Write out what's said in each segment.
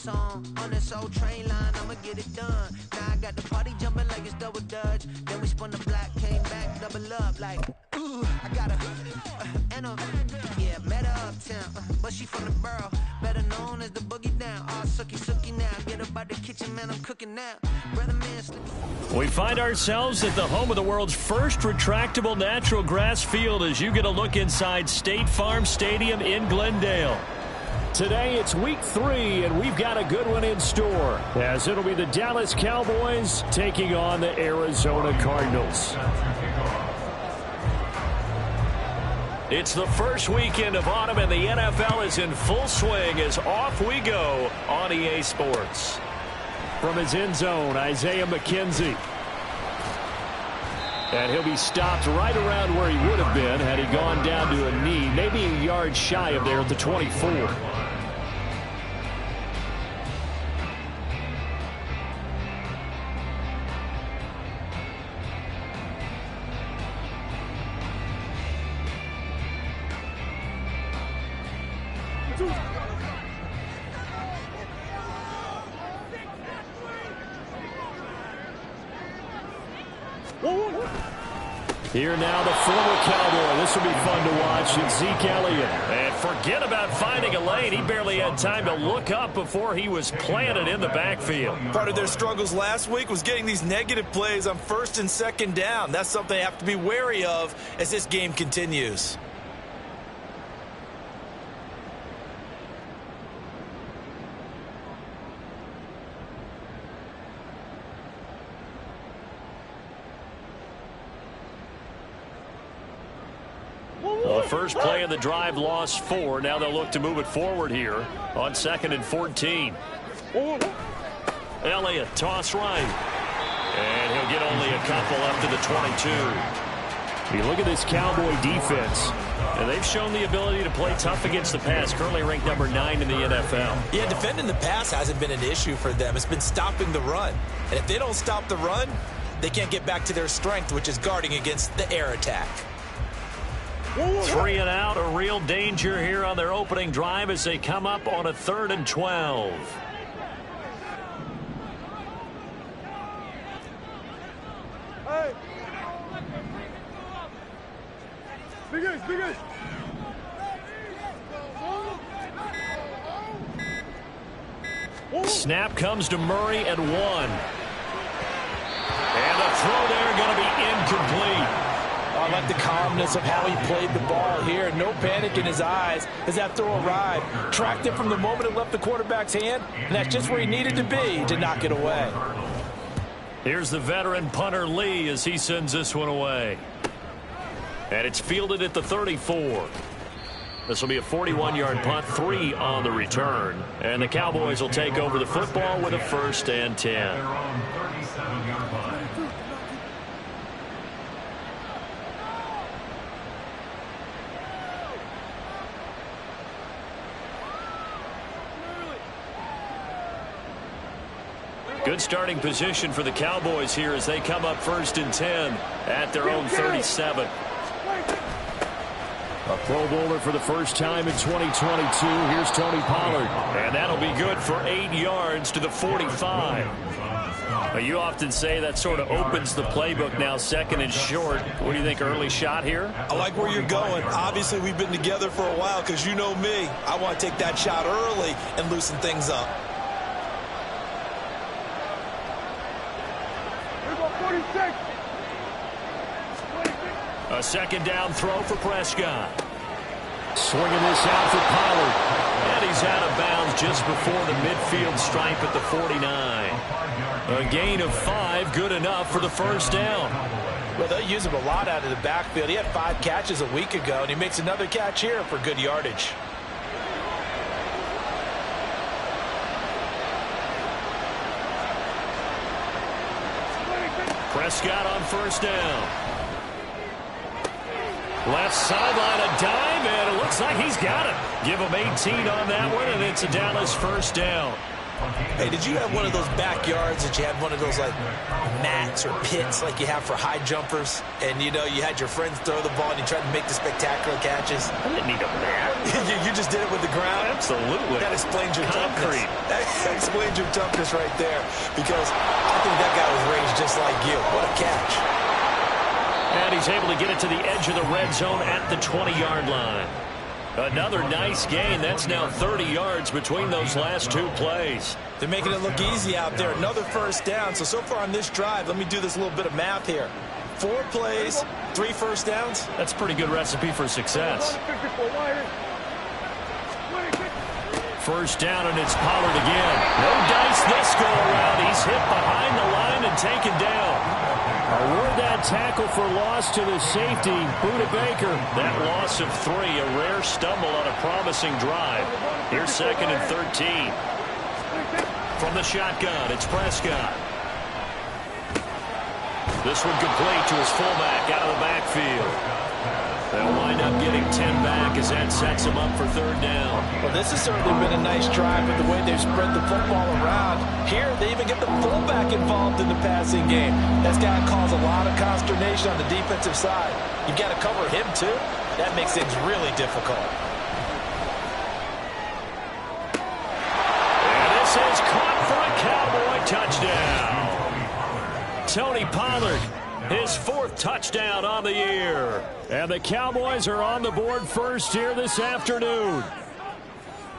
song on this old train line, I'ma get it done. Now I got the party jumping like it's double dutch. Then we spun the block, came back, double up like, ooh, I got her. Yeah, met her uptown, but she from the borough, better known as the boogie down. All sookie now, get up out the kitchen, man, I'm cooking now. Brother man, we find ourselves at the home of the world's first retractable natural grass field as you get a look inside State Farm Stadium in Glendale. Today it's week 3, and we've got a good one in store, as it'll be the Dallas Cowboys taking on the Arizona Cardinals. It's the first weekend of autumn, and the NFL is in full swing as off we go on EA Sports. From his end zone, Isaiah McKenzie. And he'll be stopped right around where he would have been had he gone down to a knee, maybe a yard shy of there at the 24. Here now, the former Cowboy. This will be fun to watch. It's Zeke Elliott. And forget about finding a lane. He barely had time to look up before he was planted in the backfield. Part of their struggles last week was getting these negative plays on 1st and 2nd down. That's something they have to be wary of as this game continues. The first play of the drive lost 4. Now they'll look to move it forward here on 2nd and 14. Elliott, toss right. And he'll get only a couple up to the 22. You look at this Cowboy defense, and they've shown the ability to play tough against the pass, currently ranked number 9 in the NFL. Yeah, defending the pass hasn't been an issue for them. It's been stopping the run. And if they don't stop the run, they can't get back to their strength, which is guarding against the air attack. 3 and out, a real danger here on their opening drive as they come up on a 3rd and 12. Hey. Big Snap comes to Murray at 1. And the throw there going to be incomplete. I like the calmness of how he played the ball here. No panic in his eyes as that throw arrived. Tracked it from the moment it left the quarterback's hand, and that's just where he needed to be to knock it away. Here's the veteran punter Lee as he sends this one away. And it's fielded at the 34. This will be a 41-yard punt, 3 on the return. And the Cowboys will take over the football with a 1st and 10. Good starting position for the Cowboys here as they come up 1st and 10 at their own 37. A Pro Bowler for the first time in 2022. Here's Tony Pollard. And that'll be good for 8 yards to the 45. Now, you often say that sort of opens the playbook now, 2nd and short. What do you think, early shot here? I like where you're going. Obviously, we've been together for a while because you know me. I want to take that shot early and loosen things up. A 2nd down throw for Prescott. Swinging this out for Pollard. And he's out of bounds just before the midfield stripe at the 49. A gain of 5, good enough for the 1st down. Well, they'll use him a lot out of the backfield. He had 5 catches a week ago, and he makes another catch here for good yardage. Prescott on 1st down. Left sideline, a dive, and it looks like he's got it. Give him 18 on that one, and it's a Dallas 1st down. Hey, did you have one of those backyards that you had one of those, like, mats or pits like you have for high jumpers? And, you know, you had your friends throw the ball and you tried to make the spectacular catches? I didn't need a mat. you just did it with the ground. Absolutely. That explains your Concrete. toughness. That explains your toughness right there, because I think that guy was raised just like you. What a catch. And he's able to get it to the edge of the red zone at the 20-yard line. Another nice gain. That's now 30 yards between those last two plays. They're making it look easy out there. Another first down. So far on this drive, let me do this little bit of math here. 4 plays, 3 first downs. That's a pretty good recipe for success. First down, and it's Pollard again. No dice this go around. He's hit behind the line and taken down. Award that tackle for loss to the safety, Budda Baker. That loss of 3, a rare stumble on a promising drive. Here's 2nd and 13. From the shotgun, it's Prescott. This one complete to his fullback out of the backfield. They'll wind up getting 10 back as that sets him up for 3rd down. Well, this has certainly been a nice drive with the way they've spread the football around. Here, they even get the fullback involved in the passing game. That's got to cause a lot of consternation on the defensive side. You've got to cover him, too. That makes things really difficult. And this is caught for a Cowboy touchdown. Tony Pollard, his 4th touchdown on the year. And the Cowboys are on the board first here this afternoon.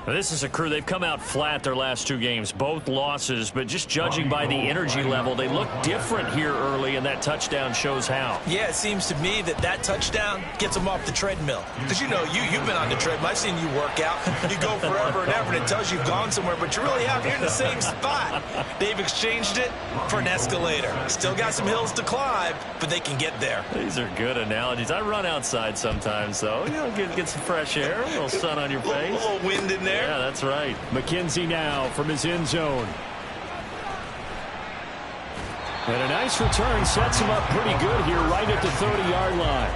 This is a crew. They've come out flat their last 2 games, both losses, but just judging by the energy level, they look different here early, and that touchdown shows how. Yeah, it seems to me that touchdown gets them off the treadmill. Because, you know, you've been on the treadmill. I've seen you work out. You go forever and ever, and it tells you you've gone somewhere, but you really have. You're in the same spot. They've exchanged it for an escalator. Still got some hills to climb, but they can get there. These are good analogies. I run outside sometimes, though. You know, get some fresh air, a little sun on your face. A little wind in there. Yeah, that's right. McKenzie now from his end zone. And a nice return sets him up pretty good here right at the 30-yard line.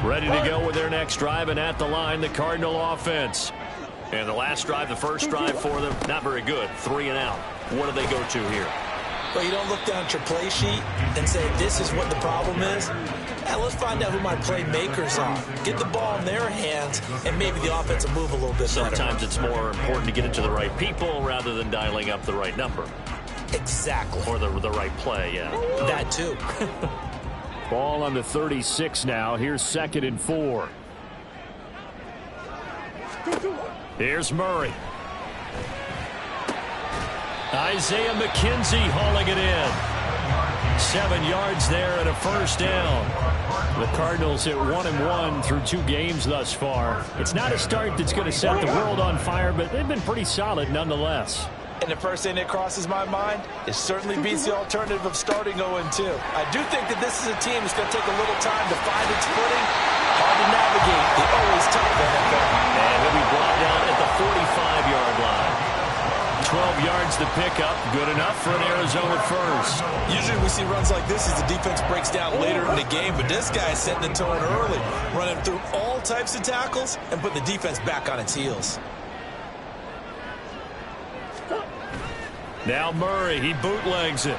Ready to go with their next drive, and at the line, the Cardinal offense. And the last drive, the first drive for them, not very good. 3 and out. What do they go to here? Well, you don't look down at your play sheet and say, this is what the problem is. Let's find out who my playmakers are. Get the ball in their hands, and maybe the offense will move a little bit better. Sometimes it's more important to get it to the right people rather than dialing up the right number. Exactly. Or the right play, yeah. That too. Ball on the 36 now. Here's 2nd and 4. Here's Murray. Isaiah McKenzie hauling it in. 7 yards there and a first down. The Cardinals hit 1-1 through 2 games thus far. It's not a start that's going to set the world on fire, but they've been pretty solid nonetheless. And the first thing that crosses my mind, it certainly beats the alternative of starting 0-2. I do think that this is a team that's going to take a little time to find its footing. Hard to navigate the always tough NFL. And he'll be brought down at the 45-yard line. 12 yards to pick up. Good enough for an Arizona first. Usually we see runs like this as the defense breaks down later in the game, but this guy is setting the tone early, running through all types of tackles and putting the defense back on its heels. Now Murray, he bootlegs it.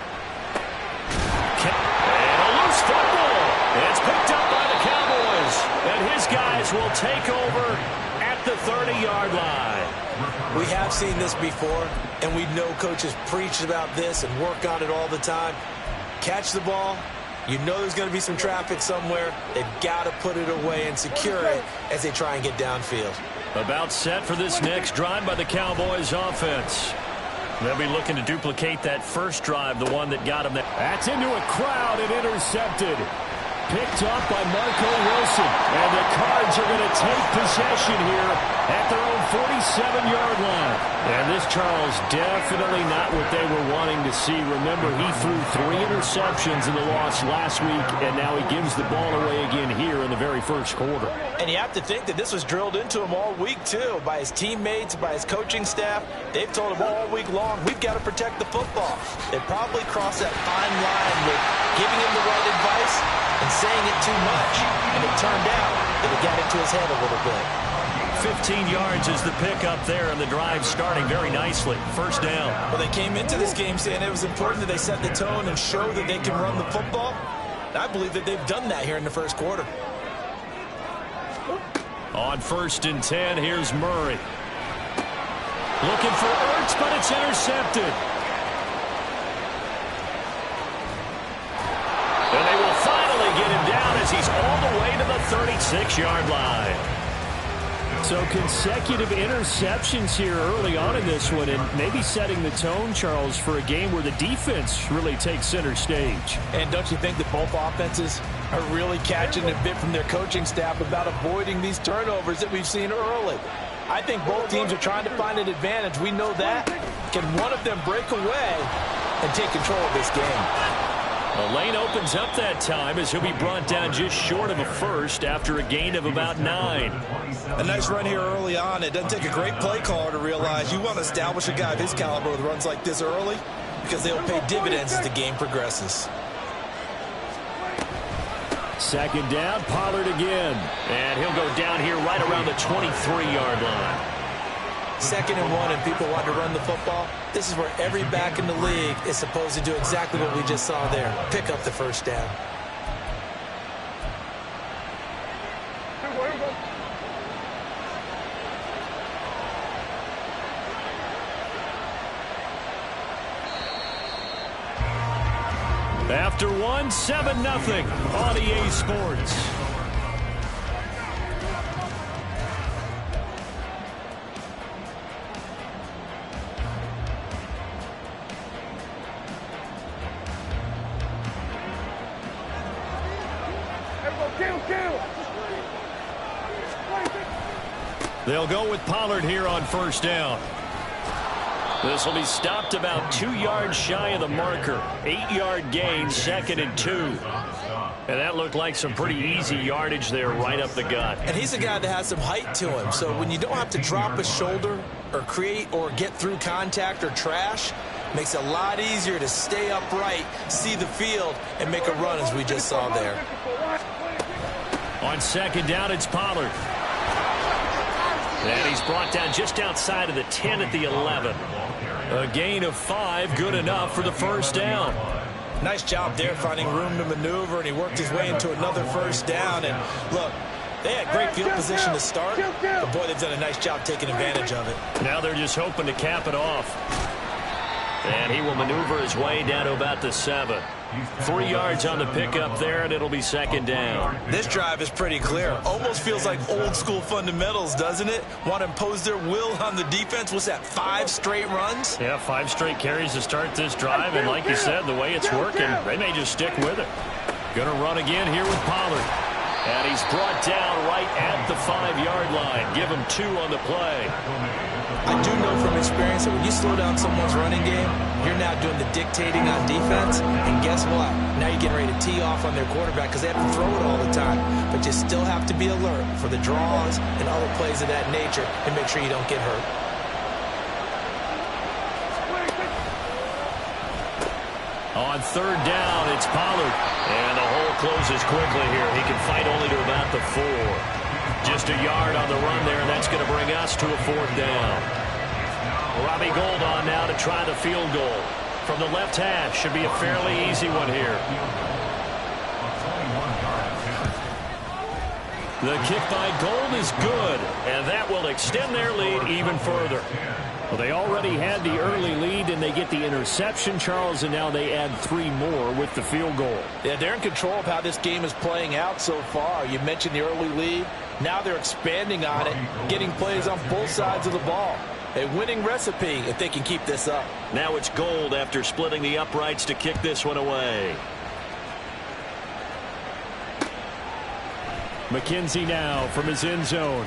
And a loose football. It's picked up by the Cowboys. And his guys will take over at the 30-yard line. We have seen this before, and we know coaches preach about this and work on it all the time. Catch the ball. You know there's going to be some traffic somewhere. They've got to put it away and secure it as they try and get downfield. About set for this next drive by the Cowboys offense. They'll be looking to duplicate that first drive, the one that got them there. That's into a crowd and intercepted. Picked up by Marco Wilson. And the Cards are going to take possession here at their own 47-yard line. And this, Charles, definitely not what they were wanting to see. Remember, he threw 3 interceptions in the loss last week, and now he gives the ball away again here in the very first quarter. And you have to think that this was drilled into him all week, too, by his teammates, by his coaching staff. They've told him all week long, we've got to protect the football. They probably crossed that fine line with giving him the right advice and saying it too much. And it turned out that it got into his head a little bit. 15 yards is the pickup there, and the drive starting very nicely. First down. Well, they came into this game saying it was important that they set the tone and show that they can run the football. I believe that they've done that here in the first quarter. On 1st and 10, here's Murray. Looking for Ertz, but it's intercepted. And they will finally get him down as he's all the way to the 36-yard line. So consecutive interceptions here early on in this one, and maybe setting the tone, Charles, for a game where the defense really takes center stage. And don't you think that both offenses are really catching a bit from their coaching staff about avoiding these turnovers that we've seen early? I think both teams are trying to find an advantage. We know that. Can one of them break away and take control of this game? The lane opens up that time as he'll be brought down just short of a first after a gain of about 9. A nice run here early on. It doesn't take a great play caller to realize you want to establish a guy of his caliber with runs like this early because they'll pay dividends as the game progresses. Second down, Pollard again. And he'll go down here right around the 23-yard line. 2nd and 1 and people want to run the football. This is where every back in the league is supposed to do exactly what we just saw there. Pick up the first down. After 1, 7-0 on EA Sports. They'll go with Pollard here on 1st down. This will be stopped about 2 yards shy of the marker. 8-yard gain, 2nd and 2. And that looked like some pretty easy yardage there right up the gut. And he's a guy that has some height to him. So when you don't have to drop a shoulder or create or get through contact or trash, makes it a lot easier to stay upright, see the field, and make a run as we just saw there. On 2nd down, it's Pollard. And he's brought down just outside of the 10 at the 11. A gain of 5, good enough for the first down. Nice job there finding room to maneuver, and he worked his way into another first down. And look, they had great field position to start, but boy, they've done a nice job taking advantage of it. Now they're just hoping to cap it off. And he will maneuver his way down to about the 7. 3 yards on the pickup there, and it'll be 2nd down. This drive is pretty clear. Almost feels like old school fundamentals, doesn't it? Want to impose their will on the defense. What's that, 5 straight runs? Yeah, 5 straight carries to start this drive, and like you said, the way it's working, they may just stick with it. Gonna run again here with Pollard. And he's brought down right at the 5-yard line. Give him 2 on the play. I do know from experience that when you slow down someone's running game, you're now doing the dictating on defense. And guess what? Now you're getting ready to tee off on their quarterback because they have to throw it all the time. But you still have to be alert for the draws and other plays of that nature and make sure you don't get hurt. On 3rd down, it's Pollard. And the hole closes quickly here. He can fight only to about the 4. Just a yard on the run there, and that's going to bring us to a 4th down. Robbie Gould on now to try the field goal. From the left hash, should be a fairly easy one here. The kick by Gould is good, and that will extend their lead even further. Well, they already had the early lead, and they get the interception, Charles, and now they add 3 more with the field goal. Yeah, they're in control of how this game is playing out so far. You mentioned the early lead. Now they're expanding on it, getting plays on both sides of the ball. A winning recipe if they can keep this up. Now it's Gould after splitting the uprights to kick this one away. McKenzie now from his end zone.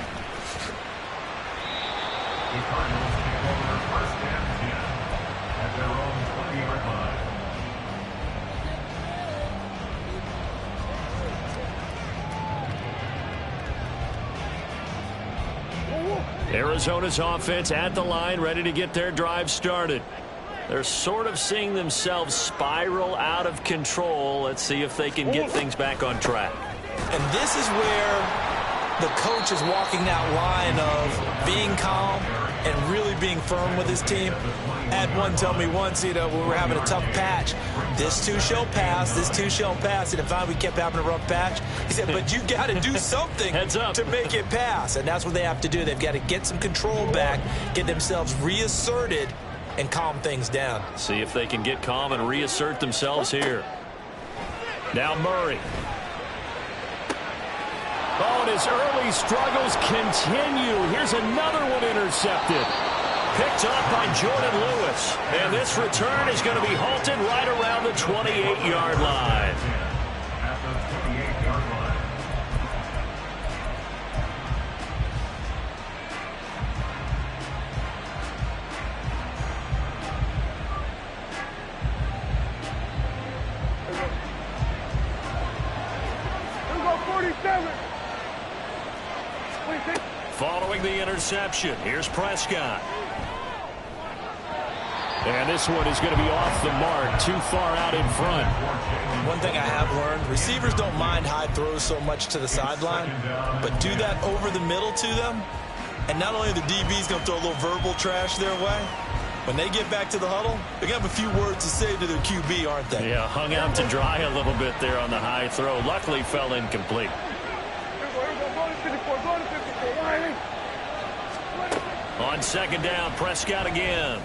Arizona's offense at the line, ready to get their drive started. They're sort of seeing themselves spiral out of control. Let's see if they can get things back on track. And this is where the coach is walking that line of being calm and really being firm with his team. I had one tell me once, when we were having a tough patch, this too shall pass, this too shall pass. And if we kept having a rough patch, he said, but you got to do something to make it pass. And that's what they have to do. They've got to get some control back, get themselves reasserted, and calm things down. See if they can get calm and reassert themselves here. Now Murray. Oh, and his early struggles continue. Here's another one intercepted. Picked up by Jordan Lewis. And this return is going to be halted right around the 28-yard line. Following the interception, here's Prescott. And this one is going to be off the mark, too far out in front. One thing I have learned, receivers don't mind high throws so much to the sideline, but do that over the middle to them, and not only the DB's going to throw a little verbal trash their way, when they get back to the huddle, they're going to have a few words to say to their QB, aren't they? Yeah, hung out to dry a little bit there on the high throw. Luckily fell incomplete. On second down, Prescott again.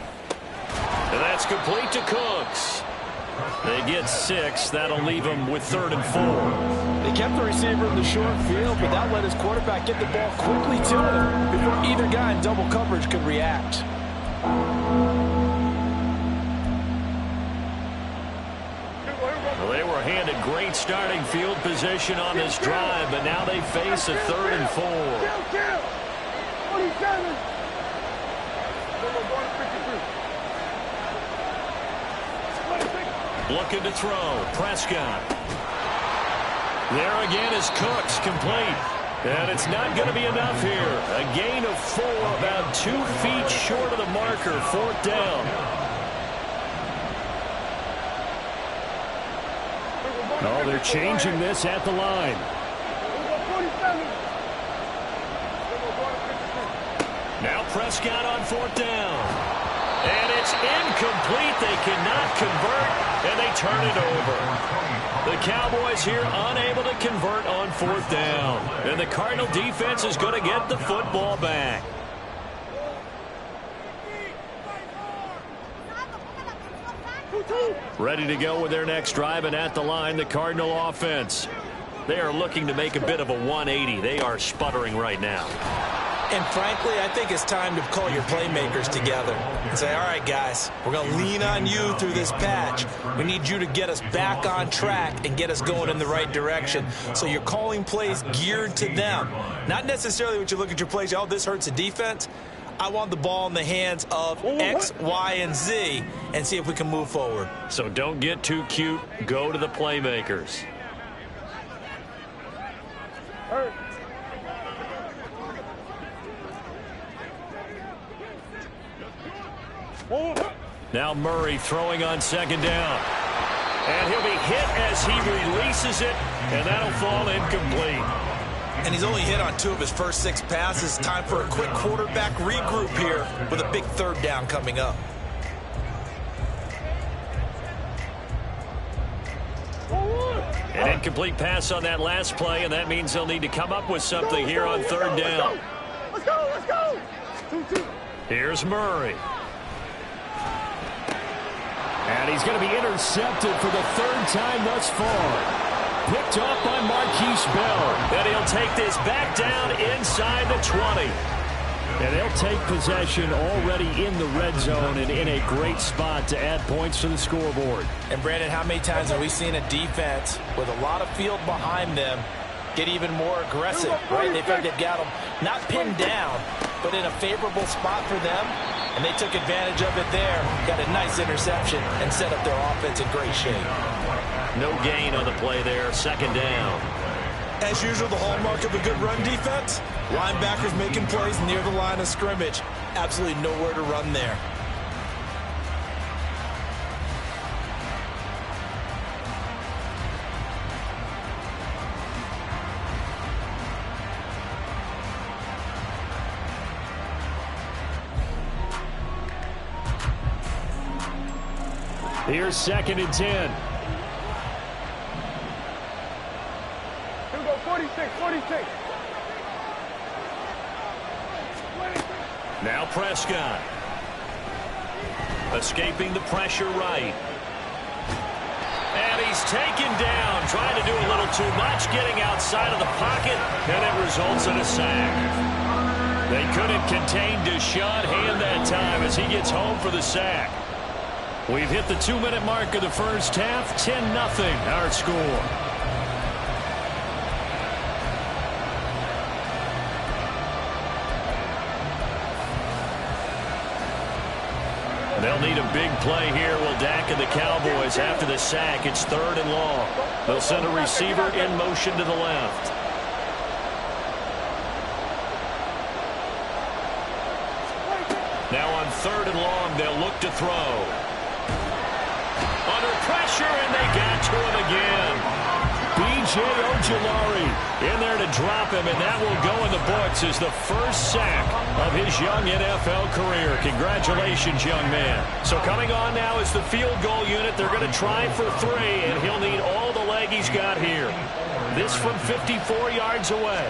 And that's complete to Cooks. They get 6. That'll leave them with 3rd and 4. They kept the receiver in the short field, but that let his quarterback get the ball quickly to him before either guy in double coverage could react. Well, they were handed great starting field position on this drive, but now they face a 3rd and 4. Looking to throw. Prescott. There again is Cooks, complete. And it's not going to be enough here. A gain of 4, about 2 feet short of the marker. 4th down. Oh, they're changing this at the line. Now Prescott on 4th down. And it's incomplete. They cannot convert, and they turn it over. The Cowboys here unable to convert on 4th down. And the Cardinal defense is going to get the football back. Ready to go with their next drive, and at the line, the Cardinal offense. They are looking to make a bit of a 180. They are sputtering right now. And frankly, I think it's time to call your playmakers together and say, all right, guys, we're going to lean on you through this patch. We need you to get us back on track and get us going in the right direction. So you're calling plays geared to them. Not necessarily what you look at your plays, oh, this hurts the defense. I want the ball in the hands of X, Y, and Z and see if we can move forward. So don't get too cute. Go to the playmakers. Now Murray throwing on second down. And he'll be hit as he releases it, and that'll fall incomplete. And he's only hit on 2 of his first 6 passes. Time for a quick quarterback regroup here with a big 3rd down coming up. An incomplete pass on that last play, and that means they'll need to come up with something here on 3rd down. Let's go, let's go. 2-2. Here's Murray. And he's going to be intercepted for the 3rd time thus far. Picked off by Marquise Bell. And he'll take this back down inside the 20. And they'll take possession already in the red zone and in a great spot to add points to the scoreboard. And Brandon, how many times have we seen a defense with a lot of field behind them get even more aggressive, right? They've got them not pinned down, but in a favorable spot for them. And they took advantage of it there. Got a nice interception and set up their offense in great shape. No gain on the play there. 2nd down. As usual, the hallmark of a good run defense, linebackers making plays near the line of scrimmage. Absolutely nowhere to run there. Here's 2nd and 10. Here we go, 46, 46. Now Prescott. Escaping the pressure right. And he's taken down, trying to do a little too much, getting outside of the pocket, and it results in a sack. They couldn't contain Deshaun Hand that time as he gets home for the sack. We've hit the 2-minute mark of the first half, 10-0 our score. They'll need a big play here. Will Dak and the Cowboys after the sack. It's 3rd and long. They'll send a receiver in motion to the left. Now on 3rd and long, they'll look to throw. Under pressure, and they got to him again. B.J. Ojulari in there to drop him, and that will go in the books as the first sack of his young NFL career. Congratulations, young man. So coming on now is the field goal unit. They're going to try for 3, and he'll need all the leg he's got here. This from 54 yards away.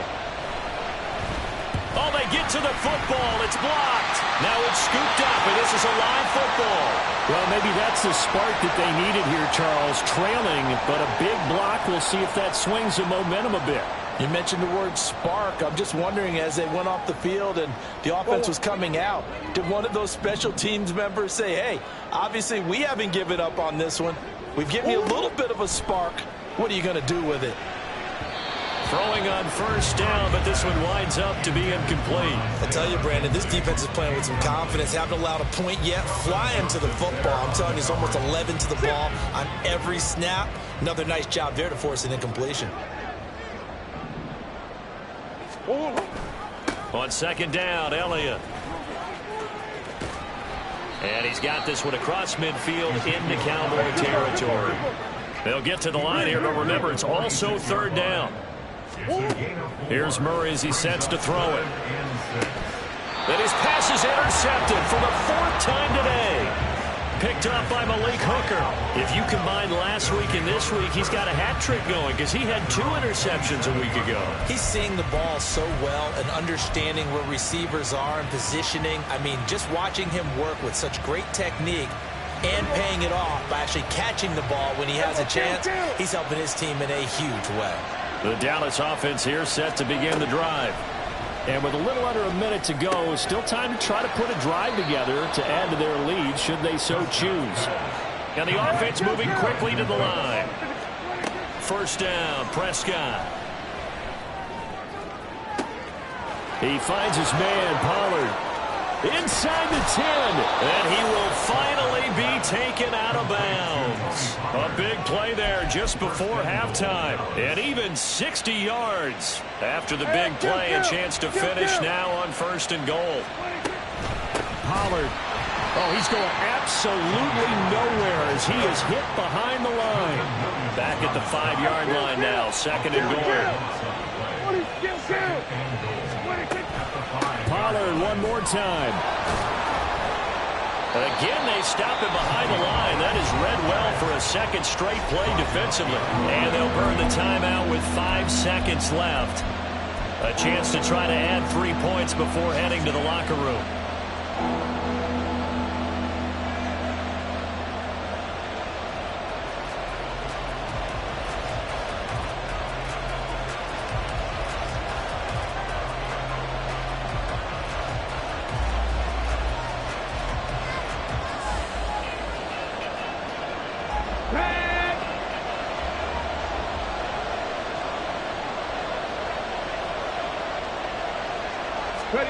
Oh, they get to the football. It's blocked. Now it's scooped up, and this is a live football. Well, maybe that's the spark that they needed here, Charles. Trailing, but a big block. We'll see if that swings the momentum a bit. You mentioned the word spark. I'm just wondering, as they went off the field and the offense was coming out, did one of those special teams members say, hey, obviously we haven't given up on this one. We've given you a little bit of a spark. What are you going to do with it? Throwing on 1st down, but this one winds up to be incomplete. I tell you, Brandon, this defense is playing with some confidence. Haven't allowed a point yet. Flying to the football. I'm telling you, it's almost 11 to the ball on every snap. Another nice job there to force an incompletion. On 2nd down, Elliott. And he's got this one across midfield into Cowboy territory. They'll get to the line here, but remember, it's also 3rd down. Here's Murray as he sets to throw it. And his pass is intercepted for the 4th time today. Picked up by Malik Hooker. If you combine last week and this week, he's got a hat trick going because he had 2 interceptions a week ago. He's seeing the ball so well and understanding where receivers are and positioning. I mean, just watching him work with such great technique and paying it off by actually catching the ball when he has a chance, he's helping his team in a huge way. The Dallas offense here set to begin the drive. And with a little under a minute to go, still time to try to put a drive together to add to their lead should they so choose. And the offense moving quickly to the line. 1st down, Prescott. He finds his man, Pollard. Inside the 10, and he will finally be taken out of bounds. A big play there just before halftime, and even 60 yards. After the big play, a chance to finish now on 1st and goal. Pollard. Oh, he's going absolutely nowhere as he is hit behind the line. Back at the 5-yard line now, 2nd and goal. Pollard one more time. Again, they stop him behind the line. That is read well for a 2nd straight play defensively. And they'll burn the timeout with 5 seconds left. A chance to try to add 3 points before heading to the locker room.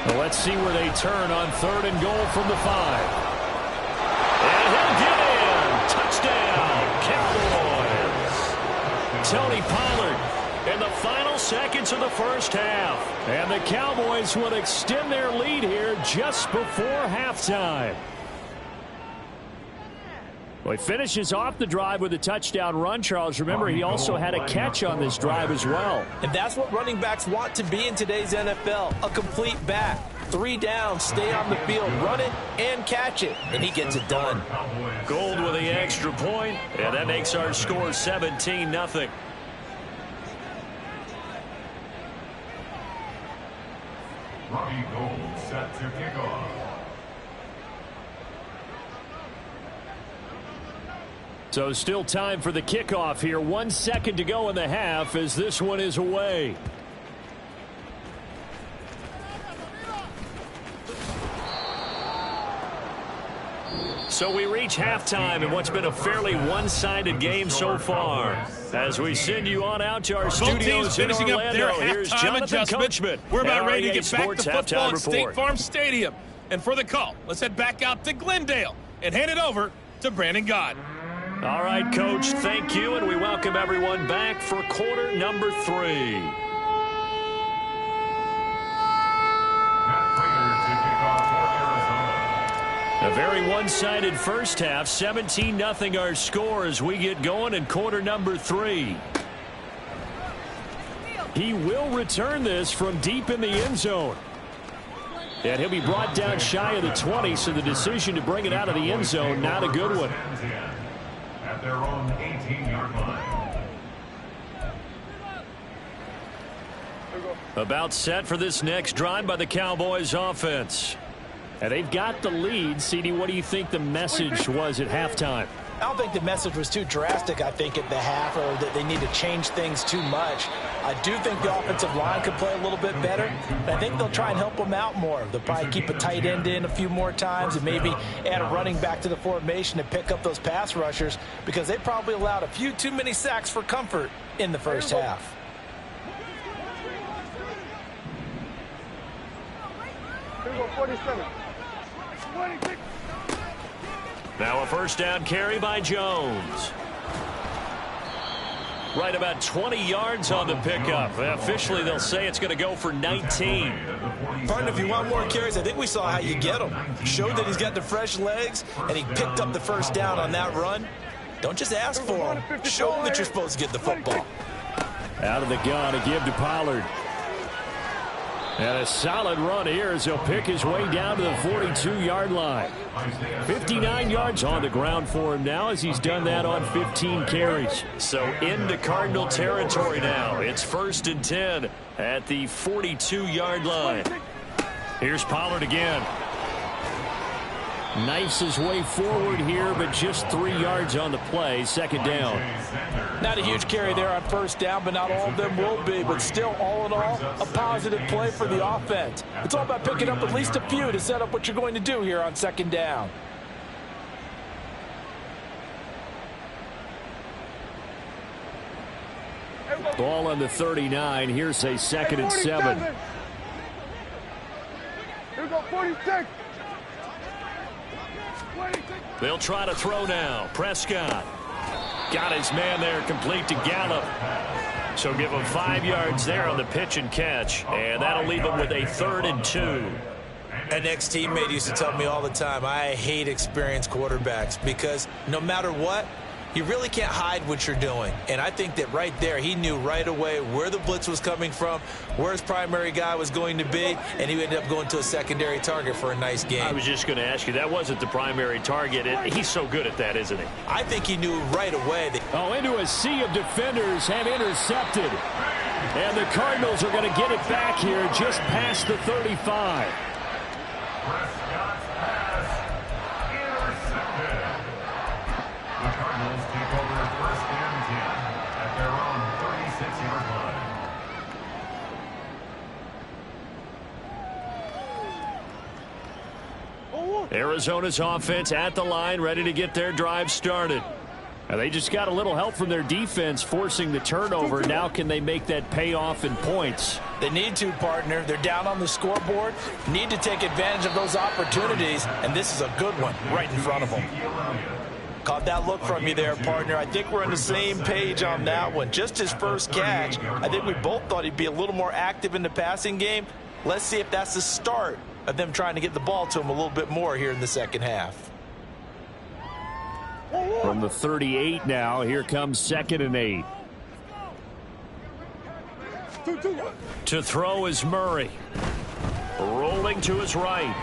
Well, let's see where they turn on 3rd and goal from the 5. And he'll get in. Touchdown, Cowboys. Tony Pollard in the final seconds of the first half. And the Cowboys will extend their lead here just before halftime. Well, he finishes off the drive with a touchdown run, Charles. Remember, he also had a catch on this drive as well. And that's what running backs want to be in today's NFL, a complete back. 3 downs, stay on the field, run it, and catch it, and he gets it done. Gold with the extra point, and that makes our score 17-0. Robbie Gold set to kick off. So still time for the kickoff here. 1 second to go in the half as this one is away. So we reach halftime in what's been a fairly one-sided game so far. As we send you on out to our studios in Orlando, here's Jonathan Coachman. We're about ready to ARI get back Sports to football at State report. Farm Stadium. And for the call, let's head back out to Glendale and hand it over to Brandon Gott. All right, Coach, thank you, and we welcome everyone back for quarter number 3. A very one-sided first half, 17-0 our score as we get going in quarter number 3. He will return this from deep in the end zone. And he'll be brought down shy of the 20, so the decision to bring it out of the end zone, not a good one. At their own 18-yard line. About set for this next drive by the Cowboys offense. And they've got the lead. CD, what do you think the message was at halftime? I don't think the message was too drastic, I think, at the half, or that they need to change things too much. I do think the offensive line could play a little bit better. I think they'll try and help them out more. They'll probably keep a tight end in a few more times and maybe add a running back to the formation to pick up those pass rushers, because they probably allowed a few too many sacks for comfort in the first half. Here we go, 47. Now a first down carry by Jones. Right about 20 yards on the pickup. Officially, they'll say it's going to go for 19. Partner, if you want more carries, I think we saw how you get them. Showed that he's got the fresh legs, and he picked up the first down on that run. Don't just ask for him. Show him that you're supposed to get the football. Out of the gun to give to Pollard. And a solid run here as he'll pick his way down to the 42-yard line. 59 yards on the ground for him now as he's done that on 15 carries. So into Cardinal territory now. It's 1st and 10 at the 42-yard line. Here's Pollard again. Knifes his way forward here, but just 3 yards on the play. 2nd down. Not a huge carry there on first down, but not all of them will be. But still, all in all, a positive play for the offense. It's all about picking up at least a few to set up what you're going to do here on 2nd down. Ball on the 39. Here's a 2nd and 7. Here we go, 46. They'll try to throw now. Prescott got his man there, complete to Gallup. So give him 5 yards there on the pitch and catch, and that'll leave him with a 3rd and 2. An ex-teammate used to tell me all the time, I hate experienced quarterbacks because no matter what, you really can't hide what you're doing. And I think that right there, he knew right away where the blitz was coming from, where his primary guy was going to be, and he ended up going to a secondary target for a nice game. I was just going to ask you, that wasn't the primary target. He's so good at that, isn't he? I think he knew right away that. Into a sea of defenders have intercepted. And the Cardinals are going to get it back here just past the 35. Prescott's pass intercepted. The Cardinals take over 1st and 10 at their own 36-yard line. Arizona's offense at the line, ready to get their drive started. And they just got a little help from their defense forcing the turnover. Now can they make that pay off in points? They need to, partner. They're down on the scoreboard. Need to take advantage of those opportunities, and this is a good one right in front of them. Caught that look from you there, partner. I think we're on the same page on that one. Just his first catch. I think we both thought he'd be a little more active in the passing game. Let's see if that's the start of them trying to get the ball to him a little bit more here in the second half. From the 38 now, here comes 2nd and 8. To throw is Murray. Rolling to his right.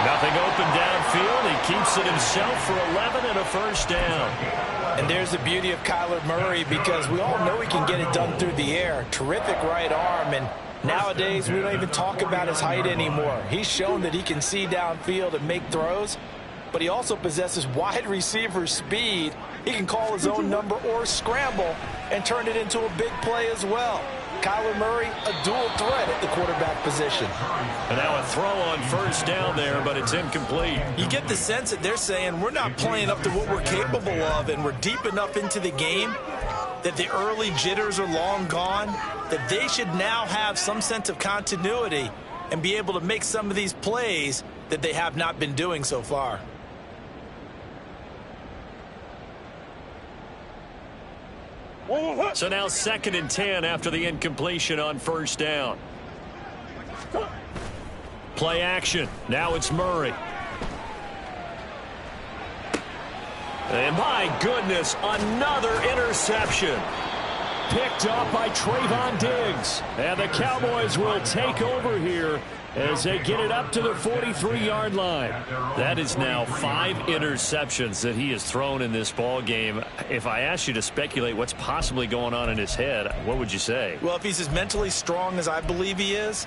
Nothing open downfield. He keeps it himself for 11 and a first down. And there's the beauty of Kyler Murray, because we all know he can get it done through the air. Terrific right arm, and nowadays we don't even talk about his height anymore. He's shown that he can see downfield and make throws, but he also possesses wide receiver speed. He can call his own number or scramble and turn it into a big play as well. Kyler Murray, a dual threat at the quarterback position. And now a throw on first down there, but it's incomplete. You get the sense that they're saying we're not playing up to what we're capable of, and we're deep enough into the game that the early jitters are long gone, that they should now have some sense of continuity and be able to make some of these plays that they have not been doing so far. So now 2nd and 10 after the incompletion on first down. Play action. Now it's Murray. And my goodness, another interception. Picked up by Trayvon Diggs. And the Cowboys will take over here as they get it up to the 43-yard line. That is now 5 interceptions that he has thrown in this ball game. If I asked you to speculate what's possibly going on in his head, what would you say? Well, if he's as mentally strong as I believe he is,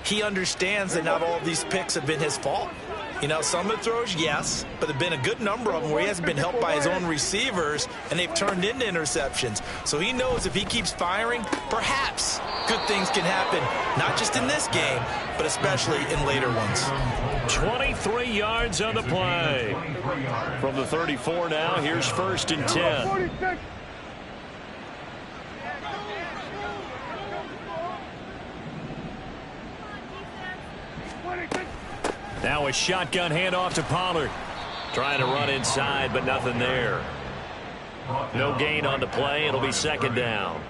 he understands that not all of these picks have been his fault. You know, some of the throws, yes, but there have been a good number of them where he hasn't been helped by his own receivers, and they've turned into interceptions. So he knows if he keeps firing, perhaps good things can happen, not just in this game, but especially in later ones. 23 yards on the play. From the 34 now, here's 1st and 10. Now a shotgun handoff to Pollard. Trying to run inside, but nothing there. No gain on the play. It'll be 2nd down.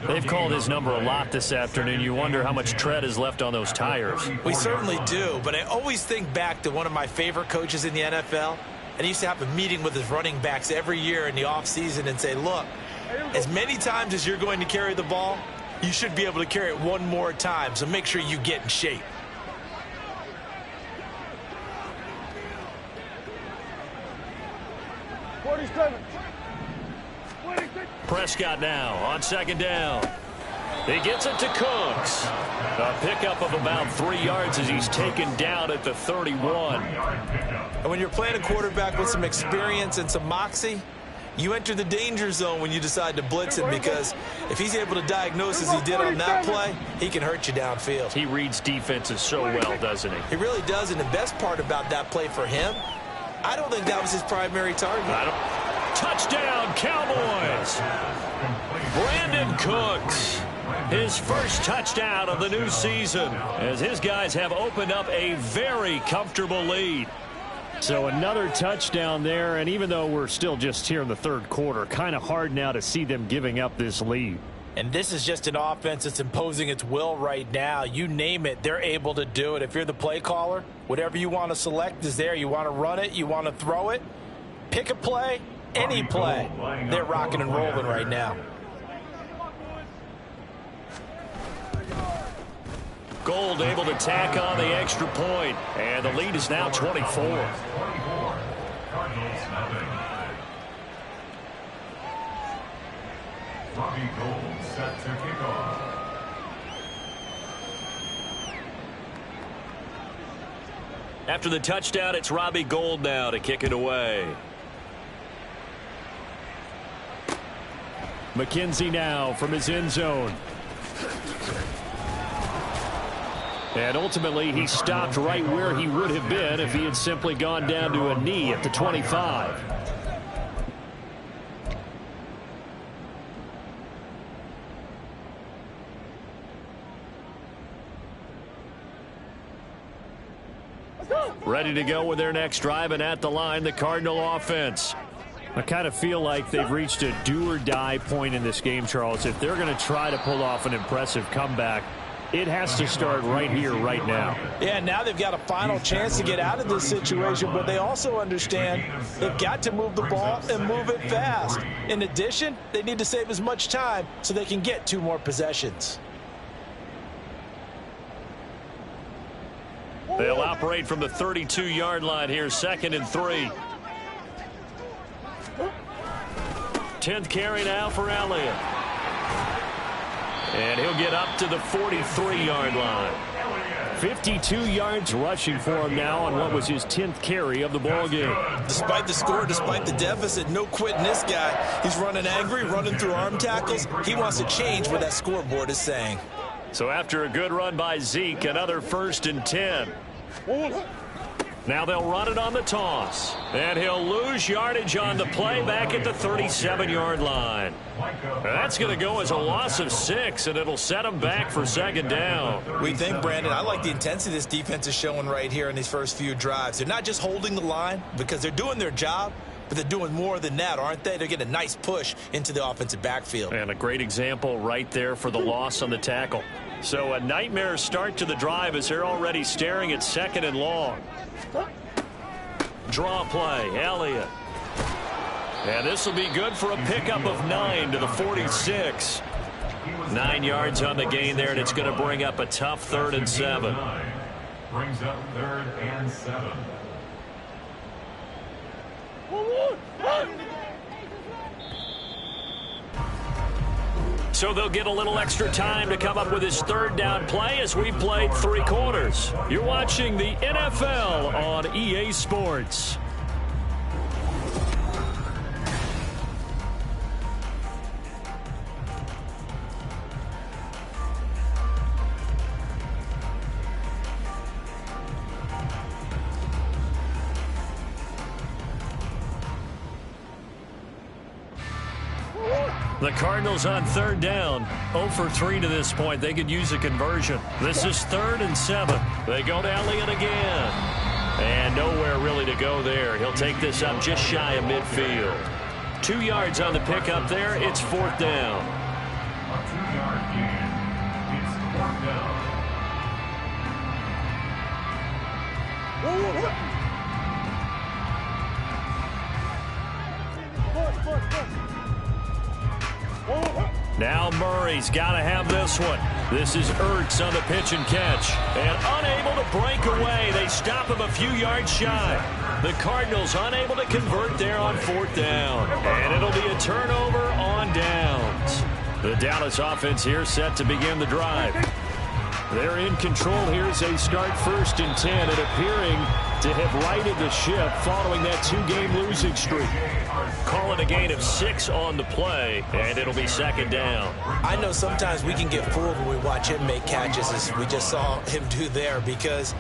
They've called his number a lot this afternoon. You wonder how much tread is left on those tires. We certainly do, but I always think back to one of my favorite coaches in the NFL, and he used to have a meeting with his running backs every year in the offseason and say, look, as many times as you're going to carry the ball, you should be able to carry it one more time, so make sure you get in shape. Prescott now on 2nd down. He gets it to Cooks. A pickup of about 3 yards as he's taken down at the 31. And when you're playing a quarterback with some experience and some moxie, you enter the danger zone when you decide to blitz him, because if he's able to diagnose as he did on that play, he can hurt you downfield. He reads defenses so well, doesn't he? He really does, and the best part about that play for him, I don't think that was his primary target. Touchdown, Cowboys! Brandon Cooks, his first touchdown of the new season, as his guys have opened up a very comfortable lead. So another touchdown there, and even though we're still just here in the 3rd quarter, kind of hard now to see them giving up this lead. And this is just an offense that's imposing its will right now. You name it, they're able to do it. If you're the play caller, whatever you want to select is there. You want to run it, you want to throw it, pick a play, any play. They're rocking and rolling right now. Gold able to tack on the extra point, and the lead is now 24. Robbie Gold set to kick off. After the touchdown, it's Robbie Gold now to kick it away. McKenzie now from his end zone. And ultimately, he stopped right where he would have been if he had simply gone down to a knee at the 25. Ready to go with their next drive, and at the line, the Cardinal offense. I kind of feel like they've reached a do-or-die point in this game, Charles. If they're going to try to pull off an impressive comeback, It has to start right here, right now. Yeah, now they've got a final chance to get out of this situation, but they also understand they've got to move the ball and move it fast. In addition, they need to save as much time so they can get 2 more possessions. They'll operate from the 32-yard line here, 2nd and 3. 10th carry now for Elliott. And he'll get up to the 43-yard line. 52 yards rushing for him now on what was his 10th carry of the ball game. Despite the score, despite the deficit, no quitting this guy. He's running angry, running through arm tackles. He wants to change what that scoreboard is saying. So after a good run by Zeke, another 1st and 10. Now they'll run it on the toss. And he'll lose yardage on the play back at the 37-yard line. That's going to go as a loss of 6, and it'll set them back for 2nd down. We think, Brandon, I like the intensity this defense is showing right here in these first few drives. They're not just holding the line because they're doing their job, but they're doing more than that, aren't they? They're getting a nice push into the offensive backfield. And a great example right there for the loss on the tackle. So a nightmare start to the drive as they're already staring at 2nd and long. Draw play, Elliott. And this will be good for a pickup of 9 to the 46. 9 yards on the gain there, and it's going to bring up a tough 3rd and 7. Brings up 3rd and 7. So they'll get a little extra time to come up with his 3rd down play as we've played 3 quarters. You're watching the NFL on EA Sports. The Cardinals on 3rd down, 0 for 3 to this point. They could use a conversion. This is 3rd and 7. They go to Elliott again. And nowhere really to go there. He'll take this up just shy of midfield. 2 yards on the pickup there. It's 4th down. A 2-yard gain. It's 4th down. Now Murray's got to have this one. This is Ertz on the pitch and catch. And unable to break away. They stop him a few yards shy. The Cardinals unable to convert there on 4th down. And it'll be a turnover on downs. The Dallas offense here set to begin the drive. They're in control here as they start 1st and 10 and appearing to have righted the ship following that 2-game losing streak. Call it a gain of 6 on the play, and it'll be 2nd down. I know sometimes we can get fooled when we watch him make catches, as we just saw him do there, because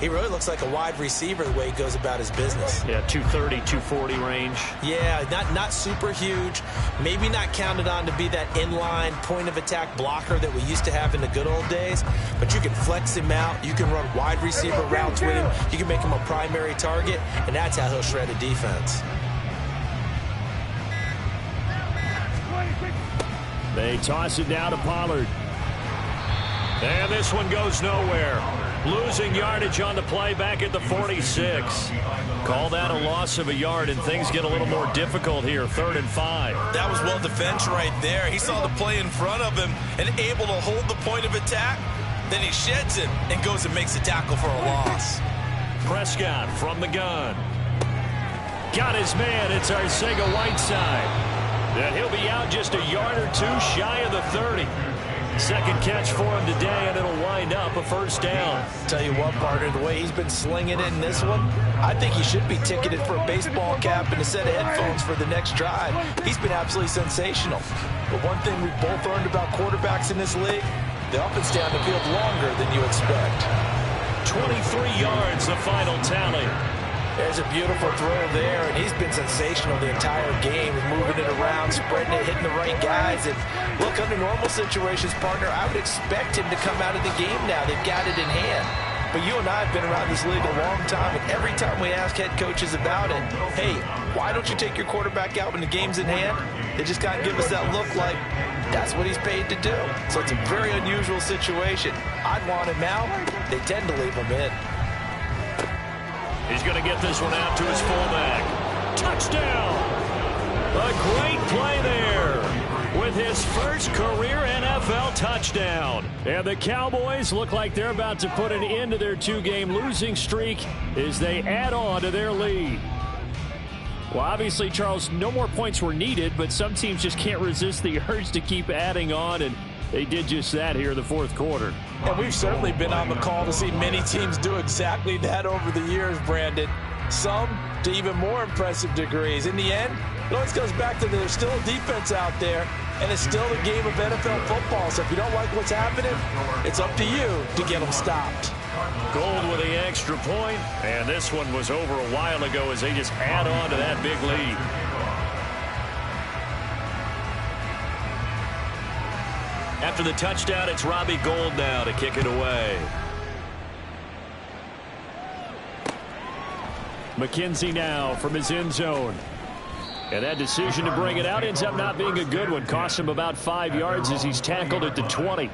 he really looks like a wide receiver the way he goes about his business. Yeah, 230, 240 range. Yeah, not super huge. Maybe not counted on to be that inline point-of-attack blocker that we used to have in the good old days. But you can flex him out. You can run wide receiver routes with him. You can make him a primary target, and that's how he'll shred a defense. They toss it down to Pollard. And this one goes nowhere. Losing yardage on the play back at the 46. Call that a loss of a yard, and things get a little more difficult here. 3rd and 5. That was well defense right there. He saw the play in front of him and able to hold the point of attack. Then he sheds it and goes and makes a tackle for a loss. Prescott from the gun. Got his man. It's Arcega-Whiteside. And he'll be out just a yard or 2 shy of the 30. 2nd catch for him today, and it'll wind up a 1st down. Tell you what, partner, the way he's been slinging it in this one, I think he should be ticketed for a baseball cap and a set of headphones for the next drive. He's been absolutely sensational. But one thing we've both learned about quarterbacks in this league, they often stay on the field longer than you expect. 23 yards, the final tally. There's a beautiful throw there, and he's been sensational the entire game, moving it around, spreading it, hitting the right guys. And look, under normal situations, partner, I would expect him to come out of the game now. They've got it in hand. But you and I have been around this league a long time, and every time we ask head coaches about it, hey, why don't you take your quarterback out when the game's in hand? They just kind of give us that look like that's what he's paid to do. So it's a very unusual situation. I'd want him out. They tend to leave him in. He's going to get this one out to his fullback. Touchdown! A great play there with his first career NFL touchdown. And the Cowboys look like they're about to put an end to their 2-game losing streak as they add on to their lead. Well, obviously, Charles, no more points were needed, but some teams just can't resist the urge to keep adding on, and they did just that here in the fourth quarter. And we've certainly been on the call to see many teams do exactly that over the years, Brandon. Some to even more impressive degrees. In the end, it always goes back to there's still a defense out there, and it's still a game of NFL football. So if you don't like what's happening, it's up to you to get them stopped. Gold with the extra point, and this one was over a while ago as they just add on to that big lead. After the touchdown, it's Robbie Gould now to kick it away. McKenzie now from his end zone. And that decision to bring it out ends up not being a good one. Costs him about 5 yards as he's tackled at the 20.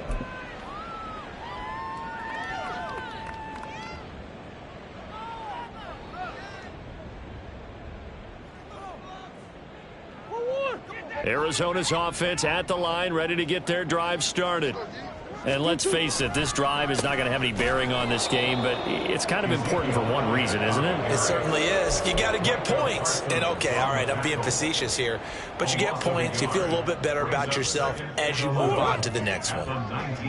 Arizona's offense at the line, ready to get their drive started. And let's face it, this drive is not going to have any bearing on this game, but it's kind of important for one reason, isn't it? It certainly is. You got to get points. And, okay, all right, I'm being facetious here, but you get points. You feel a little bit better about yourself as you move on to the next one.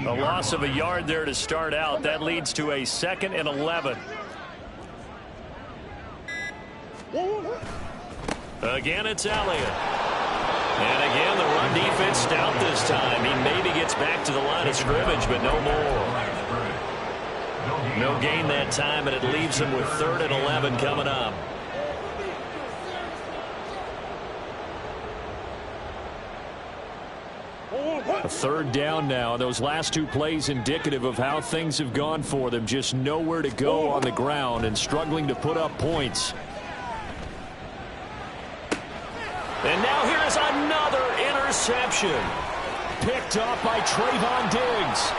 A loss of a yard there to start out. That leads to a 2nd and 11. Again, it's Elliott. And again, the run defense stout this time. He maybe gets back to the line of scrimmage, but no more. No gain that time, and it leaves him with 3rd and 11 coming up. A 3rd down now. Those last 2 plays indicative of how things have gone for them. Just nowhere to go on the ground and struggling to put up points. And now here is another interception. Picked up by Trayvon Diggs.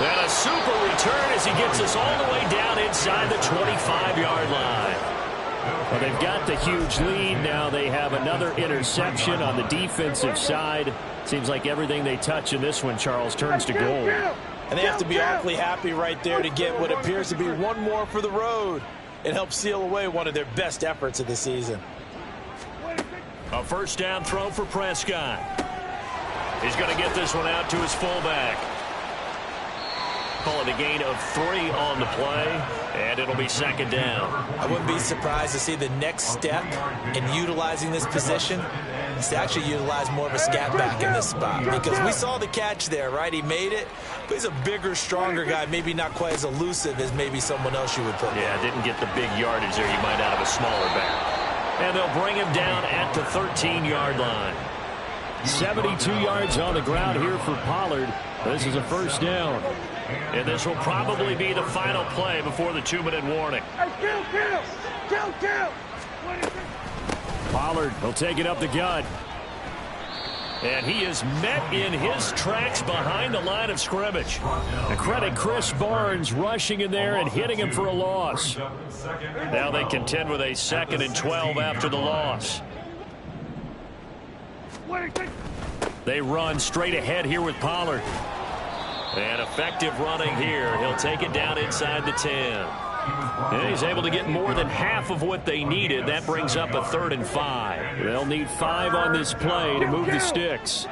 And a super return as he gets us all the way down inside the 25-yard line. Well, they've got the huge lead. Now they have another interception on the defensive side. Seems like everything they touch in this one, Charles, turns to gold. And they have to be awfully happy right there to get what appears to be one more for the road. It helps seal away one of their best efforts of the season. A 1st down throw for Prescott. He's going to get this one out to his fullback. Call it a gain of 3 on the play, and it'll be 2nd down. I wouldn't be surprised to see the next step in utilizing this position is to actually utilize more of a scat back in this spot. Because we saw the catch there, right? He made it, but he's a bigger, stronger guy, maybe not quite as elusive as maybe someone else you would put there. Yeah, didn't get the big yardage there you might out of a smaller back. And they'll bring him down at the 13-yard line. 72 yards on the ground here for Pollard. This is a 1st down. And this will probably be the final play before the 2-minute warning. Pollard will take it up the gut. And he is met in his tracks behind the line of scrimmage. And credit Chris Barnes rushing in there and hitting him for a loss. Now they contend with a 2nd and 12 after the loss. They run straight ahead here with Pollard. And effective running here. He'll take it down inside the 10. And he's able to get more than half of what they needed. That brings up a 3rd and 5. They'll need 5 on this play to move the sticks.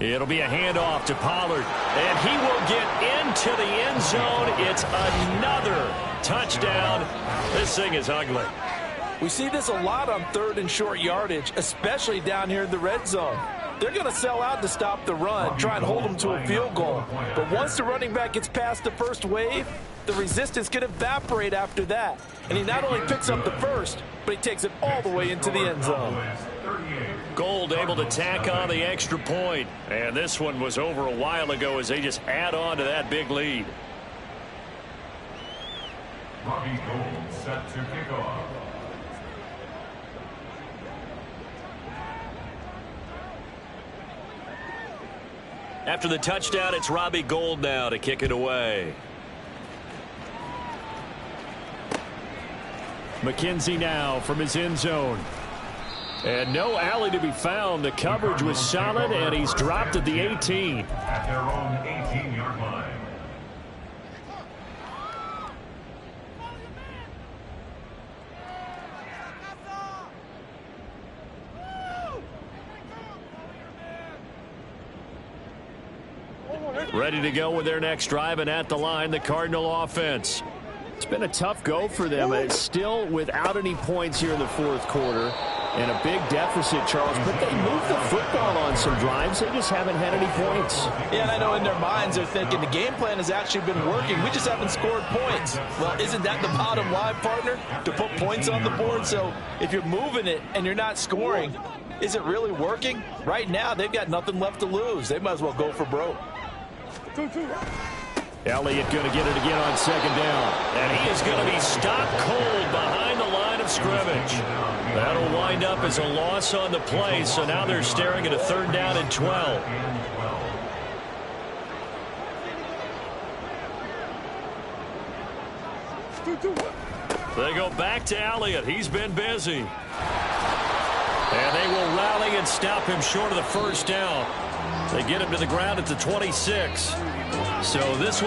It'll be a handoff to Pollard. And he will get into the end zone. It's another touchdown. This thing is ugly. We see this a lot on 3rd and short yardage, especially down here in the red zone. They're going to sell out to stop the run, try and hold them to a field goal. But once the running back gets past the first wave, the resistance can evaporate after that. And he not only picks up the first, but he takes it all the way into the end zone. Gold able to tack on the extra point. And this one was over a while ago as they just add on to that big lead. Robbie Gold set to kick off. After the touchdown, it's Robbie Gold now to kick it away. McKenzie now from his end zone. And no alley to be found. The coverage was solid, and he's dropped at the 18. At their own 18-yard line. Ready to go with their next drive, and at the line, the Cardinal offense. It's been a tough go for them. It's still without any points here in the fourth quarter. And a big deficit, Charles. But they moved the football on some drives. They just haven't had any points. Yeah, and I know in their minds they're thinking the game plan has actually been working. We just haven't scored points. Well, isn't that the bottom line, partner? To put points on the board? So if you're moving it and you're not scoring, is it really working? Right now, they've got nothing left to lose. They might as well go for broke. Elliott going to get it again on second down. And he is going to be stopped cold behind the line of scrimmage. That'll wind up as a loss on the play, so now they're staring at a 3rd down and 12. They go back to Elliott. He's been busy. And they will rally and stop him short of the 1st down. They get him to the ground at the 26. So this one